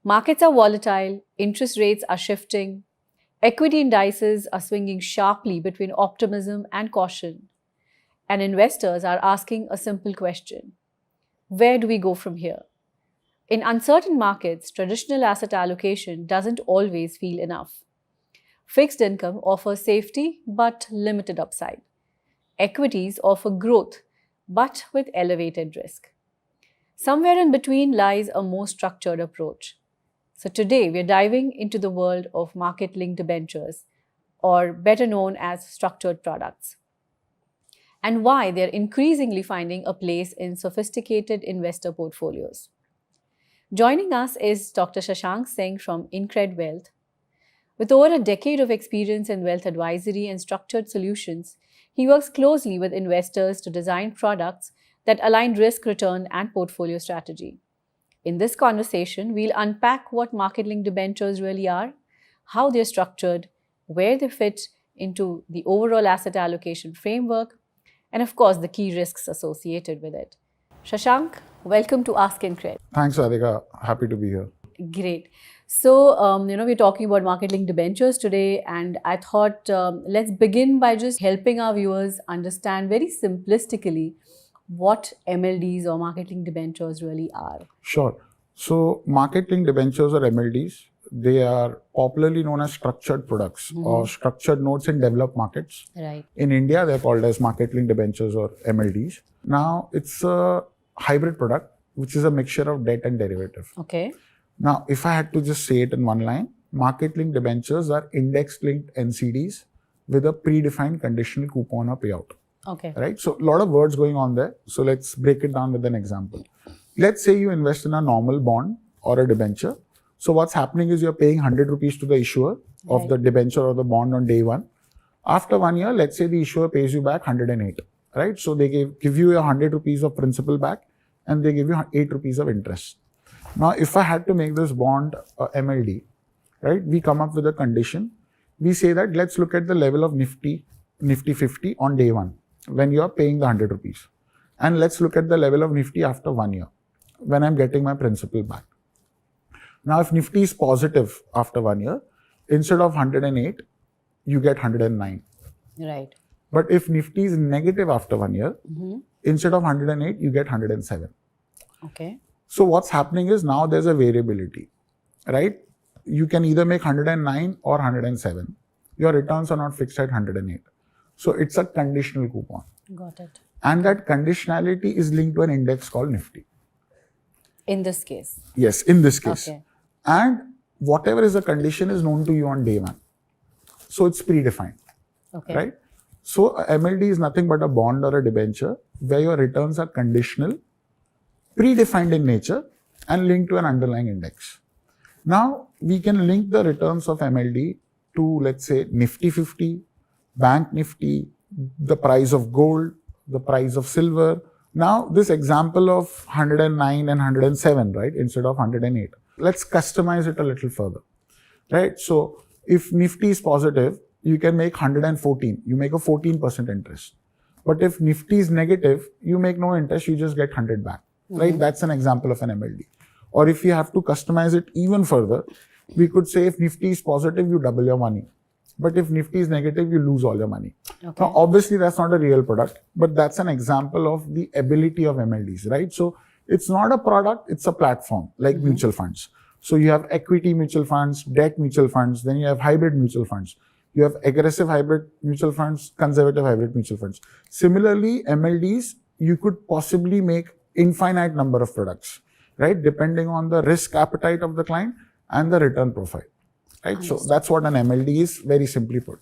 Markets are volatile, interest rates are shifting, equity indices are swinging sharply between optimism and caution, and investors are asking a simple question: where do we go from here? In uncertain markets, traditional asset allocation doesn't always feel enough. Fixed income offers safety but limited upside. Equities offer growth but with elevated risk. Somewhere in between lies a more structured approach. So today we're diving into the world of market linked debentures, or better known as structured products, and why they're increasingly finding a place in sophisticated investor portfolios. Joining us is Dr. Shashank Singh from InCred Wealth. With over a decade of experience in wealth advisory and structured solutions, he works closely with investors to design products that align risk, return, and portfolio strategy. In this conversation, we'll unpack what market-linked debentures really are, how they're structured, where they fit into the overall asset allocation framework, and of course, the key risks associated with it. Shashank, welcome to Ask InCred. Thanks, Radhika. Happy to be here. Great. So, we're talking about market-linked debentures today, and I thought let's begin by just helping our viewers understand very simplistically what MLDs or market-linked debentures really are. Sure. So, market-linked debentures or MLDs, they are popularly known as structured products or structured notes in developed markets. Right. In India, they're called as market-linked debentures or MLDs. Now, it's a hybrid product, which is a mixture of debt and derivative. Okay. Now, if I had to just say it in one line, market-linked debentures are index-linked NCDs with a predefined conditional coupon or payout. Okay. Right? So, a lot of words going on there. So, let's break it down with an example. Let's say you invest in a normal bond or a debenture. So, what's happening is you're paying 100 rupees to the issuer of the debenture or the bond on day one. After 1 year, let's say the issuer pays you back 108. Right? So, they give you 100 rupees of principal back and they give you 8 rupees of interest. Now, if I had to make this bond MLD, right, we come up with a condition. We say that let's look at the level of Nifty 50 on day one when you are paying the 100 rupees. And let's look at the level of Nifty after 1 year when I'm getting my principal back. Now, if Nifty is positive after 1 year, instead of 108, you get 109. Right. But if Nifty is negative after 1 year, instead of 108, you get 107. Okay. So what's happening is now there's a variability, right? You can either make 109 or 107. Your returns are not fixed at 108. So it's a conditional coupon. Got it. And that conditionality is linked to an index called Nifty. In this case. Yes, in this case. Okay. And whatever is the condition is known to you on day one. So it's predefined. Okay. Right? So a MLD is nothing but a bond or a debenture where your returns are conditional, predefined in nature, and linked to an underlying index. Now, we can link the returns of MLD to, let's say, Nifty 50, Bank Nifty, the price of gold, the price of silver. Now, this example of 109 and 107, right, instead of 108. Let's customize it a little further, right? So, if Nifty is positive, you can make 114. You make a 14% interest. But if Nifty is negative, you make no interest, you just get 100 back. Right? That's an example of an MLD. Or if you have to customize it even further, we could say if Nifty is positive, you double your money. But if Nifty is negative, you lose all your money. Okay. Now, obviously, that's not a real product, but that's an example of the ability of MLDs, right? So, it's not a product, it's a platform like mutual funds. So, you have equity mutual funds, debt mutual funds, then you have hybrid mutual funds. You have aggressive hybrid mutual funds, conservative hybrid mutual funds. Similarly, MLDs, you could possibly make infinite number of products, right? Depending on the risk appetite of the client and the return profile, right? So that's what an MLD is, very simply put.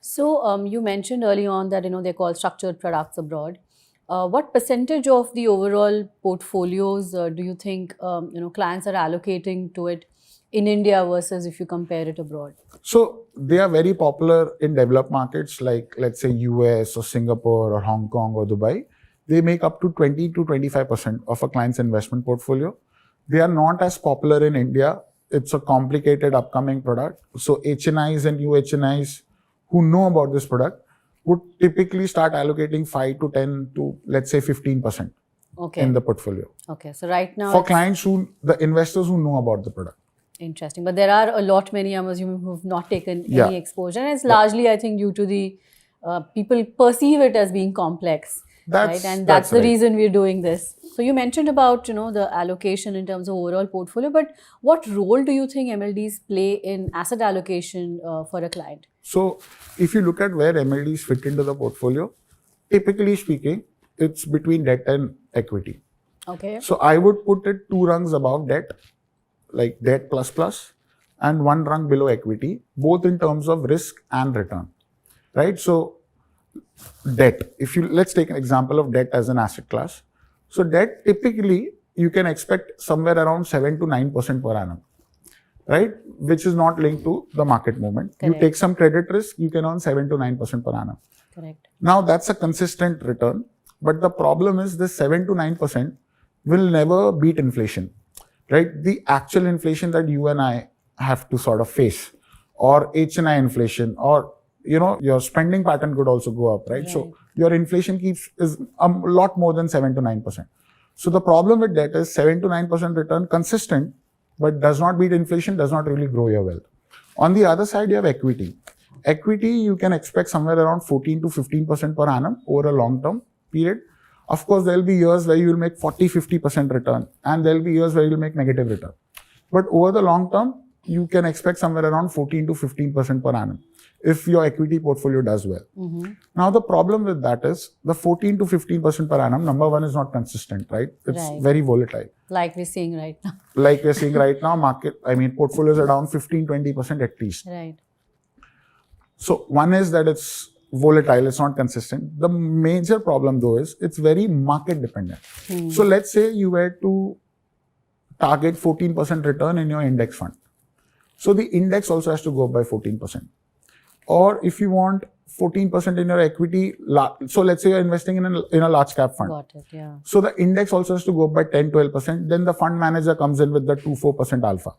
So you mentioned early on that, they're called structured products abroad. What percentage of the overall portfolios do you think, clients are allocating to it in India versus if you compare it abroad? So they are very popular in developed markets like, let's say, US or Singapore or Hong Kong or Dubai. They make up to 20 to 25% of a client's investment portfolio. They are not as popular in India. It's a complicated upcoming product. So HNIs and new HNIs who know about this product would typically start allocating 5 to 10 to, let's say, 15% in the portfolio. Okay. So right now, for clients the investors who know about the product. Interesting. But there are a lot many, I'm assuming, who've not taken Yeah. any exposure. And it's largely, I think, due to the people perceive it as being complex. Right? And that's the right. reason we're doing this. So you mentioned about, the allocation in terms of overall portfolio, but what role do you think MLDs play in asset allocation for a client? So if you look at where MLDs fit into the portfolio, typically speaking, it's between debt and equity. Okay. So I would put it 2 rungs above debt, like debt plus, and 1 rung below equity, both in terms of risk and return, right? So debt, let's take an example of debt as an asset class. So debt, typically, you can expect somewhere around 7 to 9% per annum, right? Which is not linked to the market movement. Correct. You take some credit risk, you can earn 7 to 9% per annum. Correct. Now that's a consistent return, but the problem is this 7 to 9% will never beat inflation, right? The actual inflation that you and I have to sort of face, or HNI inflation, or your spending pattern could also go up, right? So your inflation is a lot more than 7 to 9%. So the problem with debt is 7 to 9% return consistent, but does not beat inflation, does not really grow your wealth. On the other side, you have equity. Equity, you can expect somewhere around 14 to 15% per annum over a long-term period. Of course, there will be years where you will make 40, 50% return, and there will be years where you will make negative return. But over the long term, you can expect somewhere around 14 to 15% per annum if your equity portfolio does well. Now, the problem with that is the 14 to 15% per annum, number one, is not consistent, right? It's very volatile. Like we're seeing right now. Like we're seeing right now, portfolios are down 15, 20% at least. Right. So one is that it's volatile, it's not consistent. The major problem though is it's very market dependent. So let's say you were to target 14% return in your index fund. So the index also has to go up by 14%. Or if you want 14% in your equity, so let's say you're investing in a large cap fund. Got it, yeah. So the index also has to go up by 10, 12%. Then the fund manager comes in with the 2-4% alpha.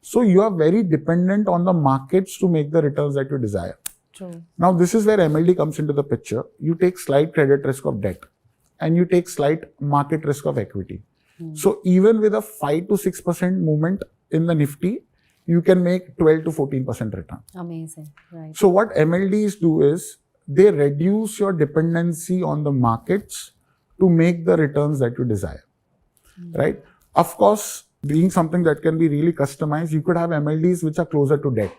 So you are very dependent on the markets to make the returns that you desire. True. Now this is where MLD comes into the picture. You take slight credit risk of debt and you take slight market risk of equity. So even with a 5 to 6% movement in the Nifty, you can make 12 to 14% return. Amazing, right. So what MLDs do is they reduce your dependency on the markets to make the returns that you desire, right? Of course, being something that can be really customized, you could have MLDs which are closer to debt.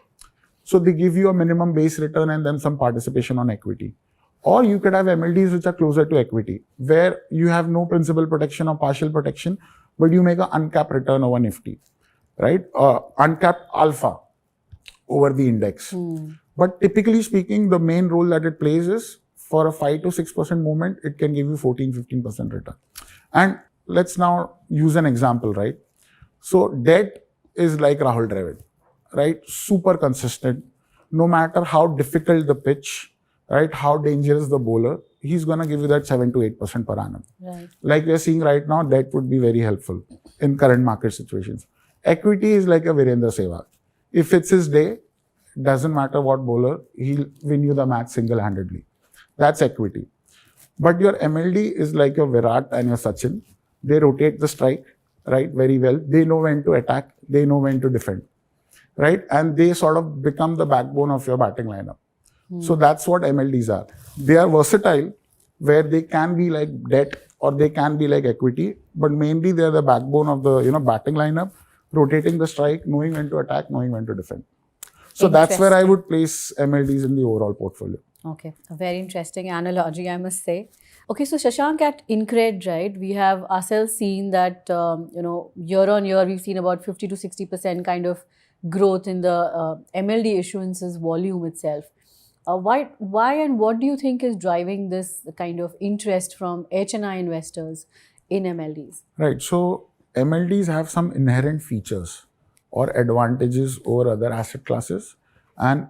So they give you a minimum base return and then some participation on equity. Or you could have MLDs which are closer to equity, where you have no principal protection or partial protection, but you make an uncapped return over Nifty, right? Uncapped alpha over the index. But typically speaking, the main role that it plays is for a 5 to 6% movement, it can give you 14-15% return. And let's now use an example, right? So debt is like Rahul Dravid, right? Super consistent. No matter how difficult the pitch, right? How dangerous the bowler, he's going to give you that 7 to 8% per annum. Right. Like we're seeing right now, that would be very helpful in current market situations. Equity is like a Virendra Sehwag. If it's his day, doesn't matter what bowler, he'll win you the match single-handedly. That's equity. But your MLD is like your Virat and your Sachin. They rotate the strike, right, very well. They know when to attack. They know when to defend, right? And they sort of become the backbone of your batting lineup. So that's what MLDs are. They are versatile, where they can be like debt or they can be like equity, but mainly they are the backbone of the batting lineup, rotating the strike, knowing when to attack, knowing when to defend. So that's where I would place MLDs in the overall portfolio. Okay, a very interesting analogy, I must say. Okay, so Shashank, at InCred, right, we have ourselves seen that, year on year, we've seen about 50 to 60% kind of growth in the MLD issuances volume itself. Why and what do you think is driving this kind of interest from HNI investors in MLDs? Right, so MLDs have some inherent features or advantages over other asset classes, and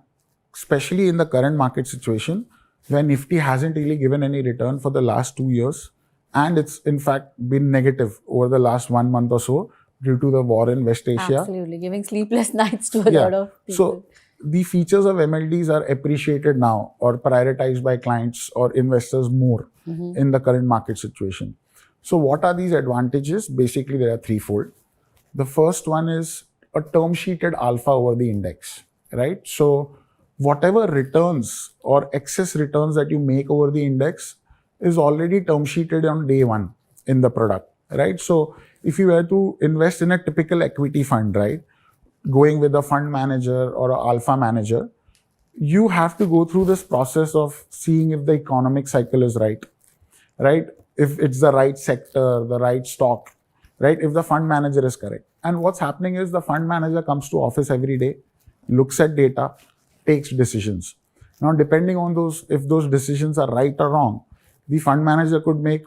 especially in the current market situation, where Nifty hasn't really given any return for the last 2 years, and it's in fact been negative over the last 1 month or so due to the war in West Asia. Absolutely, giving sleepless nights to a lot of people. So the features of MLDs are appreciated now or prioritized by clients or investors more in the current market situation. So what are these advantages? Basically, there are threefold. The first one is a term sheeted alpha over the index, right? So whatever returns or excess returns that you make over the index is already term sheeted on day one in the product, right? So if you were to invest in a typical equity fund, right, going with a fund manager or an alpha manager, you have to go through this process of seeing if the economic cycle is right? If it's the right sector, the right stock, right? If the fund manager is correct. And what's happening is the fund manager comes to office every day, looks at data, takes decisions. Now, depending on those, if those decisions are right or wrong, the fund manager could make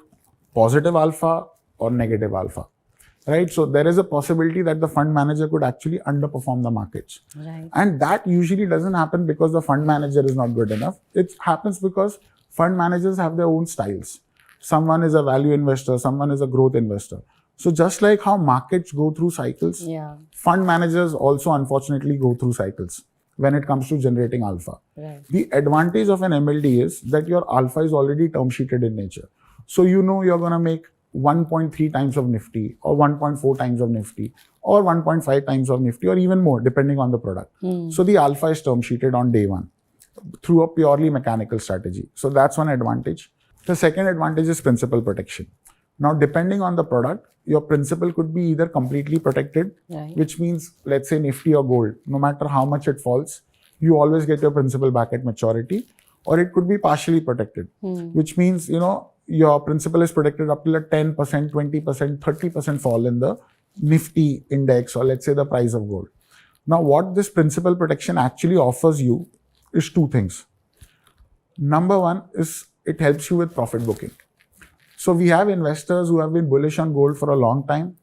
positive alpha or negative alpha, right? So there is a possibility that the fund manager could actually underperform the markets. Right. And that usually doesn't happen because the fund manager is not good enough. It happens because fund managers have their own styles. Someone is a value investor, someone is a growth investor. So just like how markets go through cycles, fund managers also unfortunately go through cycles when it comes to generating alpha. Right. The advantage of an MLD is that your alpha is already term sheeted in nature. So you know you're going to make 1.3 times of Nifty or 1.4 times of Nifty or 1.5 times of Nifty or even more depending on the product. So the alpha is term sheeted on day one through a purely mechanical strategy. So that's one advantage. The second advantage is principal protection. Now, depending on the product, your principal could be either completely protected, right, which means, let's say Nifty or gold, no matter how much it falls, you always get your principal back at maturity, or it could be partially protected, which means, you know, your principal is protected up till a 10%, 20%, 30% fall in the Nifty index, or let's say the price of gold. Now, what this principal protection actually offers you is two things. Number one is it helps you with profit booking. So we have investors who have been bullish on gold for a long time,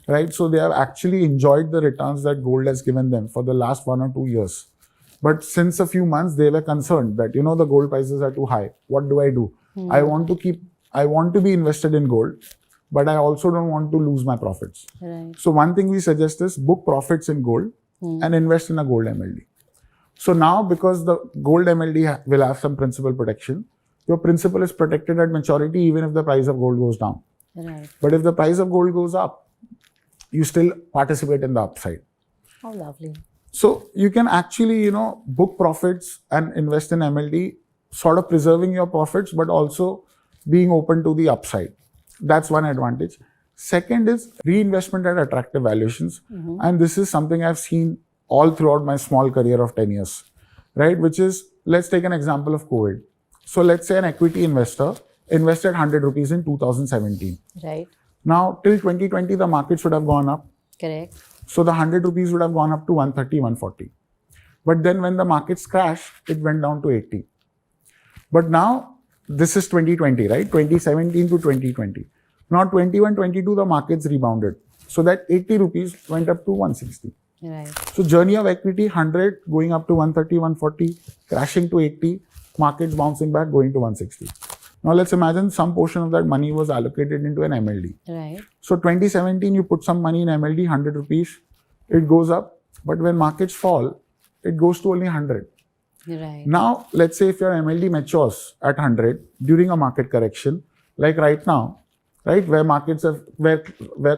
right? So they have actually enjoyed the returns that gold has given them for the last 1 or 2 years. But since a few months, they were concerned that, you know, the gold prices are too high. What do I do? I want to be invested in gold, but I also don't want to lose my profits. Right. So one thing we suggest is book profits in gold and invest in a gold MLD. So now, because the gold MLD will have some principal protection, your principal is protected at maturity even if the price of gold goes down. Right. But if the price of gold goes up, you still participate in the upside. Oh, lovely. So you can actually, you know, book profits and invest in MLD, sort of preserving your profits, but also being open to the upside. That's one advantage. Second is reinvestment at attractive valuations. And this is something I've seen all throughout my small career of 10 years, right? Which is, let's take an example of COVID. So let's say an equity investor invested 100 rupees in 2017. Right. Now, till 2020, the market should have gone up. Correct. So the 100 rupees would have gone up to 130, 140. But then when the markets crashed, it went down to 80. But now, this is 2020, right? 2017 to 2020. Now, 21, 22, the markets rebounded. So that 80 rupees went up to 160. Right. So journey of equity, 100 going up to 130, 140, crashing to 80, markets bouncing back, going to 160. Now let's imagine some portion of that money was allocated into an MLD. Right. So 2017, you put some money in MLD, 100 rupees, it goes up. But when markets fall, it goes to only 100. Right. Now, let's say if your MLD matures at 100 during a market correction, like right now, right, where markets have, where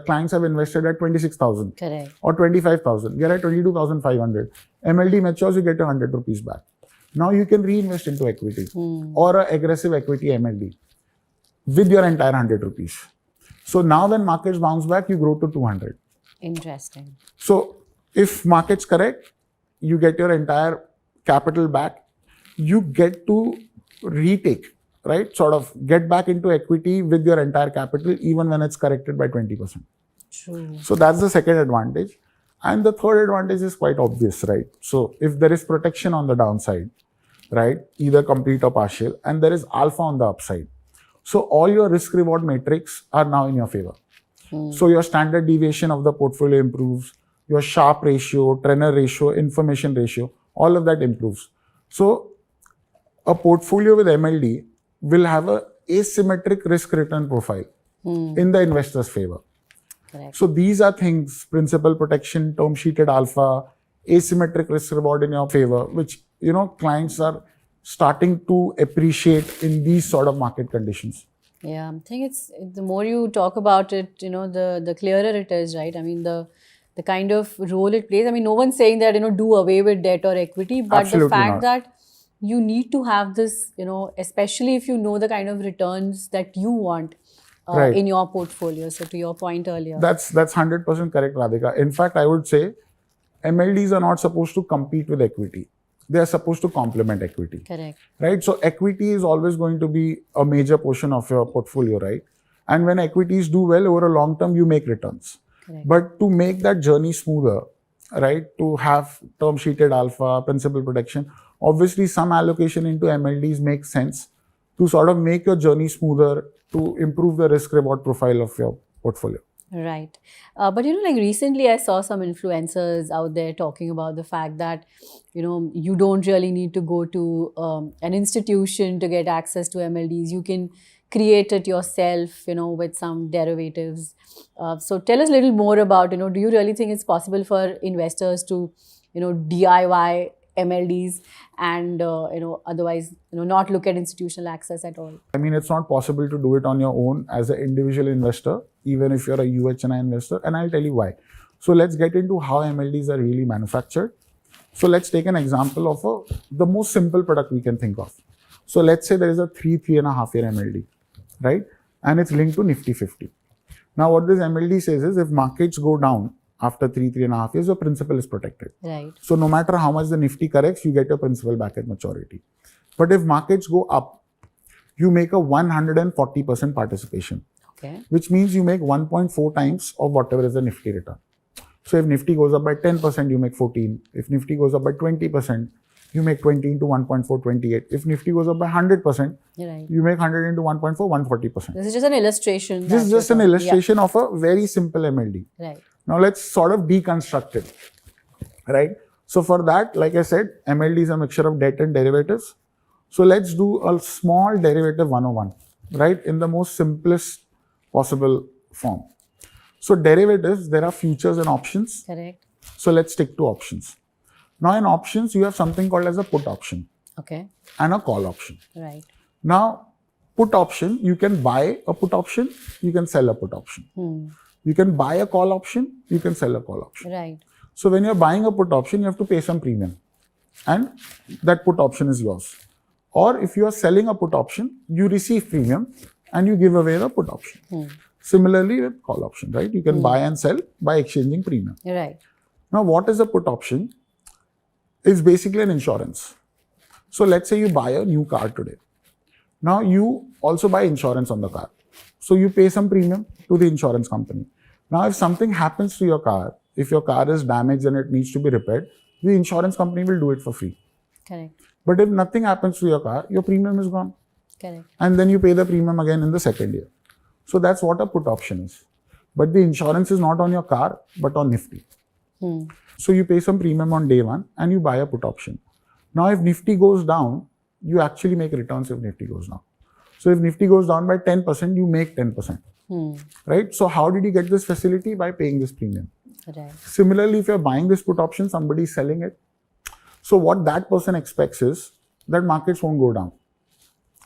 clients have invested at 26,000 or 25,000, we are at 22,500. MLD matures, you get 100 rupees back. Now you can reinvest into equity or an aggressive equity MLD with your entire 100 rupees. So now when markets bounce back, you grow to 200. Interesting. So if markets correct, you get your entire capital back. You get to retake, right? Sort of get back into equity with your entire capital, even when it's corrected by 20%. True. So that's the second advantage. And the third advantage is quite obvious, right? So if there is protection on the downside, right, either complete or partial, and there is alpha on the upside, so all your risk reward matrix are now in your favor. So your standard deviation of the portfolio improves, your Sharpe ratio, Trenner ratio, information ratio, all of that improves. So a portfolio with MLD will have a asymmetric risk return profile in the investor's favor. Correct. So these are things: principal protection, term sheeted alpha, asymmetric risk reward in your favor, which, you know, clients are starting to appreciate in these sort of market conditions. Yeah, I think it's the more you talk about it, you know, the clearer it is, right? I mean, the the kind of role it plays. I mean, no one's saying that, do away with debt or equity, but Absolutely the fact not. that you need to have this, especially if you know the kind of returns that you want Right. in your portfolio. So to your point earlier. That's 100% correct, Radhika. In fact, I would say MLDs are not supposed to compete with equity. They are supposed to complement equity. Correct. Right? So equity is always going to be a major portion of your portfolio, right? And when equities do well over a long term, you make returns. Correct. But to make that journey smoother, right, to have term sheeted alpha, principal protection, obviously some allocation into MLDs makes sense to sort of make your journey smoother, to improve the risk reward profile of your portfolio. Right. But like recently I saw some influencers out there talking about the fact that, you don't really need to go to an institution to get access to MLDs. You can create it yourself, with some derivatives. So tell us a little more about, do you really think it's possible for investors to, DIY MLDs and, otherwise, not look at institutional access at all? I mean, it's not possible to do it on your own as an individual investor, even if you're a HNI investor, and I'll tell you why. So let's get into how MLDs are really manufactured. So let's take an example of the most simple product we can think of. So let's say there is a 3.5 year MLD, right? And it's linked to Nifty 50. Now what this MLD says is if markets go down after 3.5 years, your principal is protected. Right. So no matter how much the Nifty corrects, you get your principal back at maturity. But if markets go up, you make a 140% participation. Okay. Which means you make 1.4 times of whatever is the Nifty return. So if Nifty goes up by 10%, you make 14. If Nifty goes up by 20%, you make 20 into 1.4, 28. If Nifty goes up by 100%, right, you make 100 into 1.4, 140%. This is just an illustration. This is just an illustration of a very simple MLD. Right. Now let's sort of deconstruct it, right? So for that, like I said, MLD is a mixture of debt and derivatives. So let's do a small derivative 101, right? In the most simplest possible form. So derivatives, there are futures and options. Correct. So let's stick to options. Now in options, you have something called as a put option. Okay. And a call option. Right. Now, put option, you can buy a put option, you can sell a put option. You can buy a call option, you can sell a call option. Right. So when you're buying a put option, you have to pay some premium. And that put option is yours. Or if you are selling a put option, you receive premium and you give away the put option. Similarly with call option, right? You can buy and sell by exchanging premium. Right. Now, what is a put option? It's basically an insurance. So let's say you buy a new car today. Now you also buy insurance on the car. So you pay some premium to the insurance company. Now if something happens to your car, if your car is damaged and it needs to be repaired, the insurance company will do it for free. Correct. But if nothing happens to your car, your premium is gone. Correct. And then you pay the premium again in the second year. So that's what a put option is. But the insurance is not on your car, but on Nifty. So you pay some premium on day one and you buy a put option. Now if Nifty goes down, you actually make returns if Nifty goes down. So if Nifty goes down by 10%, you make 10%. Right? So how did you get this facility? By paying this premium. Right. Similarly, if you're buying this put option, somebody is selling it. So what that person expects is that markets won't go down.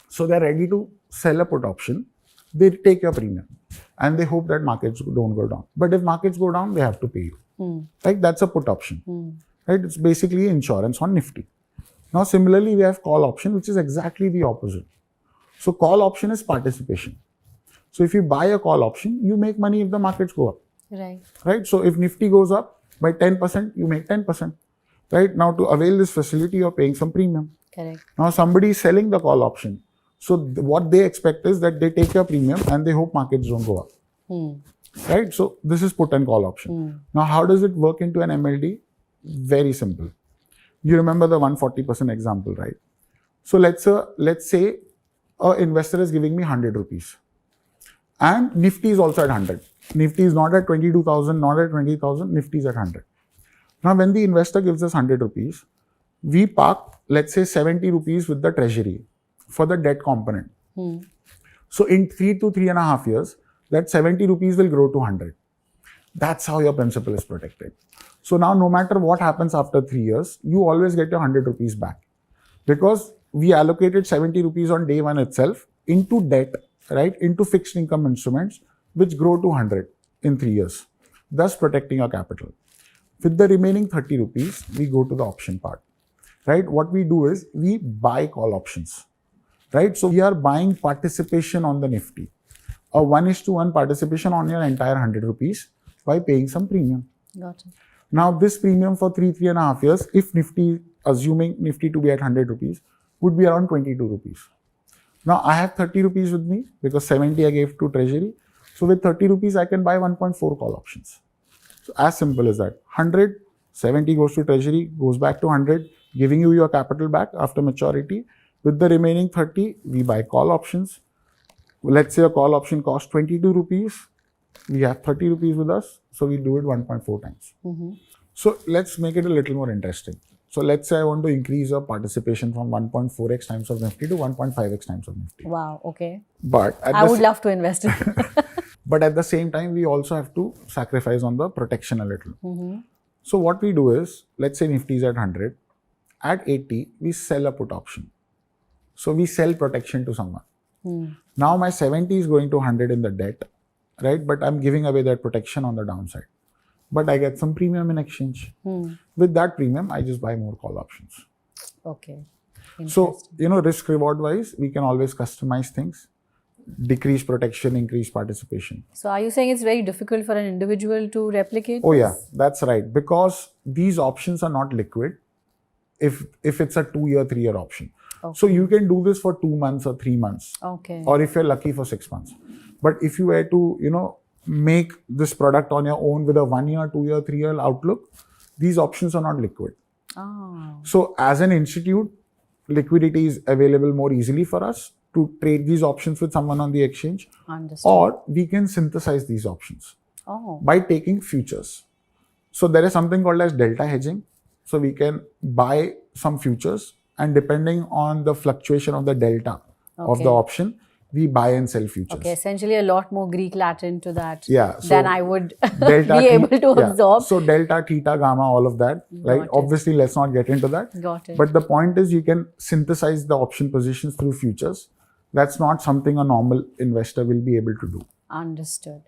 So they're ready to sell a put option. They take your premium and they hope that markets don't go down. But if markets go down, they have to pay you. Right? That's a put option. Right? It's basically insurance on Nifty. Now, similarly, we have call option, which is exactly the opposite. So call option is participation. So if you buy a call option, you make money if the markets go up. Right. Right? So if Nifty goes up by 10%, you make 10%. Right? Now to avail this facility, you're paying some premium. Correct. Now somebody is selling the call option. So what they expect is that they take your premium and they hope markets don't go up. Right? So this is put and call option. Now how does it work into an MLD? Very simple. You remember the 140% example, right? So let's say an investor is giving me 100 rupees. And Nifty is also at 100. Nifty is not at 22,000, not at 20,000, Nifty is at 100. Now when the investor gives us 100 rupees, we park, let's say 70 rupees with the treasury for the debt component. So in 3 to 3.5 years, that 70 rupees will grow to 100. That's how your principal is protected. So now no matter what happens after 3 years, you always get your 100 rupees back. Because we allocated 70 rupees on day one itself into debt, right? Into fixed income instruments, which grow to 100 in 3 years. thus protecting your capital. With the remaining 30 rupees, we go to the option part, right? What we do is we buy call options, right? So we are buying participation on the Nifty, a 1:1 participation on your entire 100 rupees by paying some premium. Got it. Now, this premium for 3.5 years, if Nifty, assuming Nifty to be at 100 rupees, would be around 22 rupees. Now, I have 30 rupees with me because 70 I gave to Treasury. So, with 30 rupees, I can buy 1.4 call options. So, as simple as that. 100, 70 goes to Treasury, goes back to 100, giving you your capital back after maturity. With the remaining 30, we buy call options. Let's say a call option costs 22 rupees. We have 30 rupees with us, so we do it 1.4 times. So let's make it a little more interesting. So let's say I want to increase your participation from 1.4x times of Nifty to 1.5x times of Nifty. Wow, okay. But I would love to invest in But at the same time, we also have to sacrifice on the protection a little. So what we do is, let's say Nifty is at 100. At 80, we sell a put option. So we sell protection to someone. Now my 70 is going to 100 in the debt, right? But I'm giving away that protection on the downside. But I get some premium in exchange. With that premium, I just buy more call options. Okay. So, risk reward wise, we can always customize things, decrease protection, increase participation. So are you saying it's very difficult for an individual to replicate Oh this? yeah, that's right. Because these options are not liquid if it's a 2-year, 3-year option. Okay. So you can do this for 2 months or 3 months. Okay. Or if you're lucky for 6 months. But if you were to, make this product on your own with a 1-year, 2-year, 3-year outlook, these options are not liquid. Oh. So as an institute, liquidity is available more easily for us to trade these options with someone on the exchange. Understood. Or we can synthesize these options by taking futures. So there is something called as delta hedging. So we can buy some futures, and depending on the fluctuation of the delta of the option, we buy and sell futures. Okay, essentially a lot more Greek Latin to that so than I would delta be able to absorb. So delta, theta, gamma, all of that. Right? Obviously, let's not get into that. Got it. But the point is, you can synthesize the option positions through futures. That's not something a normal investor will be able to do. Understood.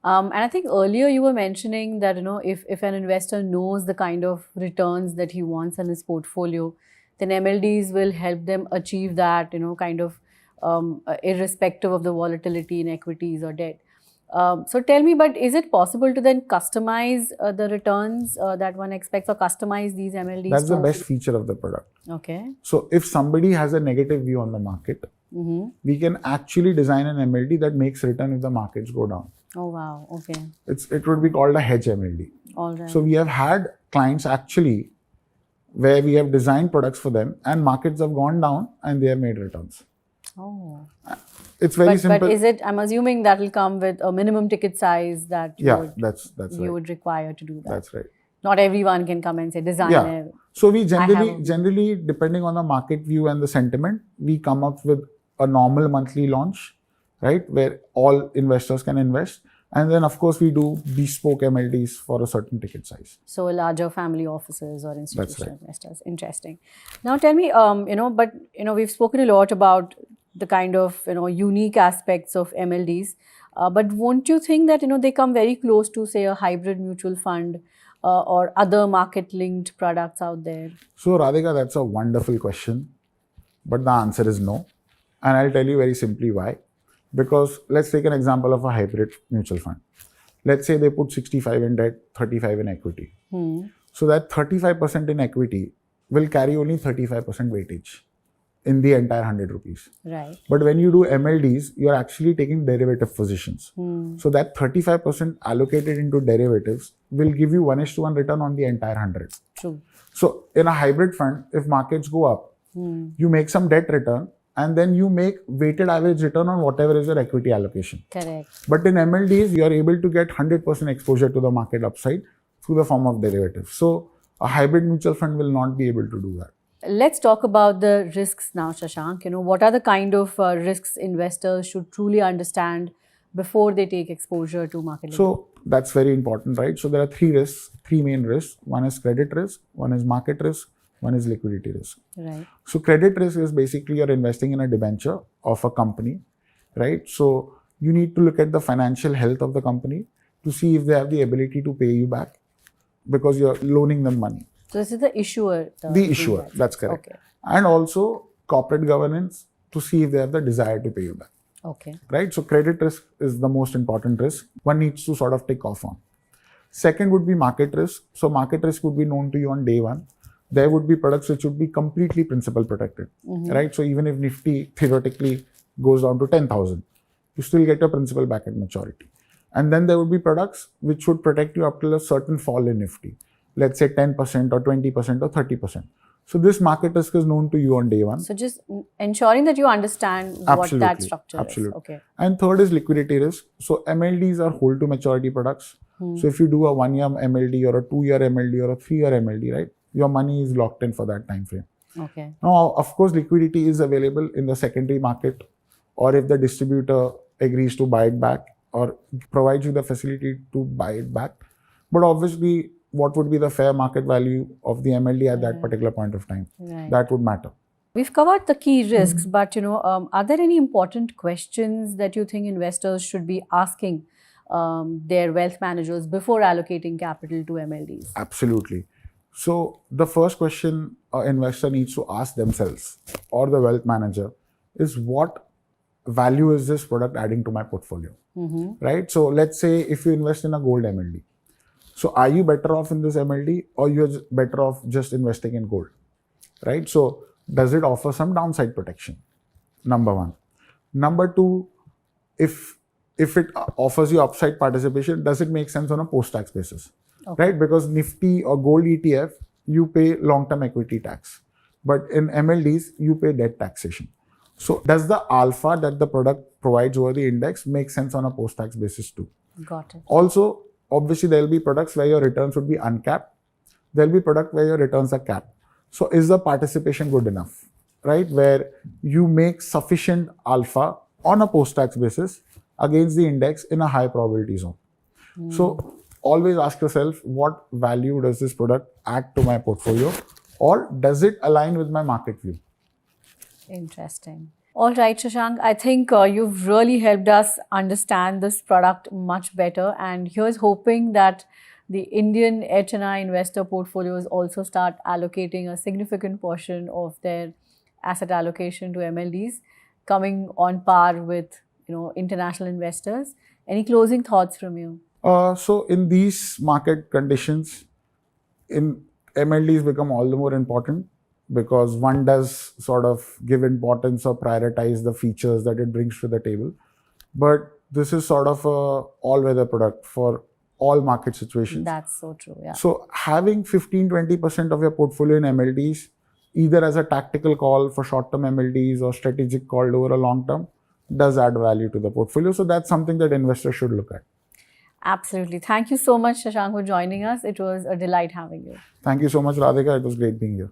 And I think earlier you were mentioning that, if an investor knows the kind of returns that he wants in his portfolio, then MLDs will help them achieve that, kind of irrespective of the volatility in equities or debt. So tell me, but is it possible to then customize the returns that one expects, or customize these MLDs? That's the best feature of the product. Okay. So if somebody has a negative view on the market, we can actually design an MLD that makes return if the markets go down. Oh, wow. Okay. It would be called a hedge MLD. All right. So we have had clients actually where we have designed products for them and markets have gone down and they have made returns. Oh. It's very simple. But is it, I'm assuming that will come with a minimum ticket size that you would require to do that. That's right. Not everyone can come and say designer. Yeah. So we generally, depending on the market view and the sentiment, we come up with a normal monthly launch, right, where all investors can invest. And then, of course, we do bespoke MLDs for a certain ticket size. So larger family offices or institutional investors. Interesting. Now tell me, we've spoken a lot about the kind of, unique aspects of MLDs. But won't you think that, they come very close to, say, a hybrid mutual fund or other market-linked products out there? So, Radhika, that's a wonderful question. But the answer is no. And I'll tell you very simply why. Because let's take an example of a hybrid mutual fund. Let's say they put 65 in debt, 35 in equity. So that 35% in equity will carry only 35% weightage in the entire 100 rupees. Right. But when you do MLDs, you're actually taking derivative positions. So that 35% allocated into derivatives will give you 1:1 return on the entire 100. True. So in a hybrid fund, if markets go up, you make some debt return, and then you make weighted average return on whatever is your equity allocation. Correct. But in MLDs, you are able to get 100% exposure to the market upside through the form of derivatives. So a hybrid mutual fund will not be able to do that. Let's talk about the risks now, Shashank. What are the kind of risks investors should truly understand before they take exposure to market? So that's very important, right? So there are three main risks. One is credit risk, one is market risk, one is liquidity risk. Right. So credit risk is basically you're investing in a debenture of a company, right? So you need to look at the financial health of the company. to see if they have the ability to pay you back because you're loaning them money. So this is the issuer. The issuer, that's correct. Okay. And also corporate governance to see if they have the desire to pay you back. Okay. Right? So credit risk is the most important risk one needs to sort of tick off on. Second would be market risk. So market risk would be known to you on day one. There would be products which would be completely principal protected, right? So even if Nifty theoretically goes down to 10,000, you still get your principal back at maturity. And then there would be products which would protect you up till a certain fall in Nifty, let's say 10% or 20% or 30%. So this market risk is known to you on day one. So just ensuring that you understand what that structure is. Okay. And third is liquidity risk. So MLDs are hold to maturity products. So if you do a 1-year MLD or a 2-year MLD or a 3-year MLD, right, your money is locked in for that time frame. Okay. Now, of course, liquidity is available in the secondary market, or if the distributor agrees to buy it back or provides you the facility to buy it back. But obviously, what would be the fair market value of the MLD at that particular point of time? Right. That would matter. We've covered the key risks, but are there any important questions that you think investors should be asking their wealth managers before allocating capital to MLDs? Absolutely. So the first question an investor needs to ask themselves or the wealth manager is, what value is this product adding to my portfolio? Right? So let's say if you invest in a gold MLD. So are you better off in this MLD, or you're better off just investing in gold? Right? So does it offer some downside protection? Number one. Number two, if it offers you upside participation, does it make sense on a post-tax basis? Okay. Right? Because Nifty or gold ETF, you pay long-term equity tax. But in MLDs, you pay debt taxation. So does the alpha that the product provides over the index make sense on a post-tax basis too? Got it. Also, obviously, there will be products where your returns would be uncapped. There will be products where your returns are capped. So is the participation good enough? Right? Where you make sufficient alpha on a post-tax basis against the index in a high probability zone. So always ask yourself, what value does this product add to my portfolio, or does it align with my market view? Interesting. All right, Shashank, I think you've really helped us understand this product much better, and here's hoping that the Indian HNI investor portfolios also start allocating a significant portion of their asset allocation to MLDs, coming on par with international investors. Any closing thoughts from you? So in these market conditions, MLDs become all the more important because one does sort of give importance or prioritize the features that it brings to the table. But this is sort of a all-weather product for all market situations. That's so true, yeah. So having 15-20% of your portfolio in MLDs, either as a tactical call for short-term MLDs or strategic call over a long term, does add value to the portfolio. So that's something that investors should look at. Absolutely. Thank you so much, Shashank, for joining us. It was a delight having you. Thank you so much, Radhika. It was great being here.